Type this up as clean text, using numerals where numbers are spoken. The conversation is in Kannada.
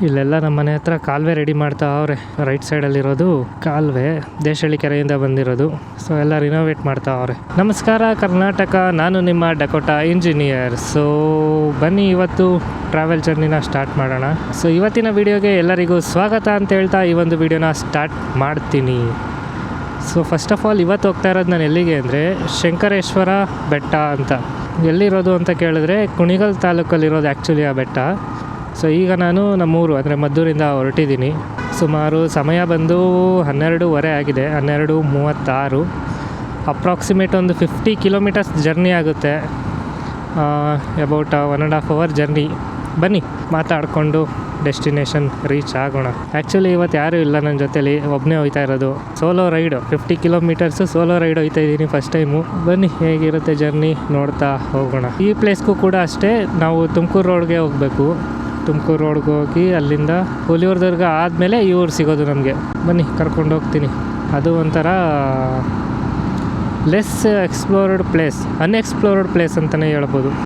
ಇಲ್ಲೆಲ್ಲ ನಮ್ಮ ಮನೆ ಹತ್ರ ಕಾಲುವೆ ರೆಡಿ ಮಾಡ್ತಾ ಅವ್ರೆ. ರೈಟ್ ಸೈಡಲ್ಲಿರೋದು ಕಾಲುವೆ, ದೇಶಹಳ್ಳಿ ಕೆರೆಯಿಂದ ಬಂದಿರೋದು. ಸೊ ಎಲ್ಲ ರಿನೋವೇಟ್ ಮಾಡ್ತಾ ಅವ್ರೆ. ನಮಸ್ಕಾರ ಕರ್ನಾಟಕ, ನಾನು ನಿಮ್ಮ ಡಕೋಟಾ ಇಂಜಿನಿಯರ್. ಸೊ ಬನ್ನಿ ಇವತ್ತು ಟ್ರಾವೆಲ್ ಜರ್ನಿನ ಸ್ಟಾರ್ಟ್ ಮಾಡೋಣ. ಸೊ ಇವತ್ತಿನ ವಿಡಿಯೋಗೆ ಎಲ್ಲರಿಗೂ ಸ್ವಾಗತ ಅಂತ ಹೇಳ್ತಾ ಈ ಒಂದು ವಿಡಿಯೋನ ಸ್ಟಾರ್ಟ್ ಮಾಡ್ತೀನಿ. ಸೊ ಫಸ್ಟ್ ಆಫ್ ಆಲ್ ಇವತ್ತು ಹೋಗ್ತಾ ಇರೋದು ನಾನು ಎಲ್ಲಿಗೆ ಅಂದರೆ ಶಂಕರೇಶ್ವರ ಬೆಟ್ಟ ಅಂತ. ಎಲ್ಲಿರೋದು ಅಂತ ಕೇಳಿದ್ರೆ ಕುಣಿಗಲ್ ತಾಲೂಕಲ್ಲಿರೋದು ಆ್ಯಕ್ಚುಲಿ ಆ ಬೆಟ್ಟ. ಸೊ ಈಗ ನಾನು ನಮ್ಮೂರು ಅಂದರೆ ಮದ್ದೂರಿಂದ ಹೊರಟಿದ್ದೀನಿ. ಸುಮಾರು ಸಮಯ ಬಂದು 12:30 ಆಗಿದೆ, 12:36. ಅಪ್ರಾಕ್ಸಿಮೇಟ್ ಒಂದು 50 ಕಿಲೋಮೀಟರ್ಸ್ ಜರ್ನಿ ಆಗುತ್ತೆ. About 1.5 hour journey. ಬನ್ನಿ ಮಾತಾಡಿಕೊಂಡು ಡೆಸ್ಟಿನೇಷನ್ ರೀಚ್ ಆಗೋಣ. ಆ್ಯಕ್ಚುಲಿ ಇವತ್ತು ಯಾರೂ ಇಲ್ಲ ನನ್ನ ಜೊತೇಲಿ, ಒಬ್ಬನೇ ಹೋಗ್ತಾ ಇರೋದು. Solo ride 50 kilometres solo ride ಹೋಗ್ತಾ ಇದ್ದೀನಿ ಫಸ್ಟ್ ಟೈಮು. ಬನ್ನಿ ಹೇಗಿರುತ್ತೆ ಜರ್ನಿ ನೋಡ್ತಾ ಹೋಗೋಣ. ಈ ಪ್ಲೇಸ್ಗೂ ಕೂಡ ಅಷ್ಟೇ, ನಾವು ತುಮಕೂರು ರೋಡ್ಗೆ ಹೋಗಬೇಕು. ತುಮಕೂರು ರೋಡ್ಗೆ ಹೋಗಿ ಅಲ್ಲಿಂದ ಹುಲಿಯೂರು ಆದಮೇಲೆ ಈ ಊರು ಸಿಗೋದು ನಮಗೆ. ಬನ್ನಿ ಕರ್ಕೊಂಡು ಹೋಗ್ತೀನಿ. ಅದು ಒಂಥರ less explored place, unexplored place ಅಂತಲೇ ಹೇಳ್ಬೋದು.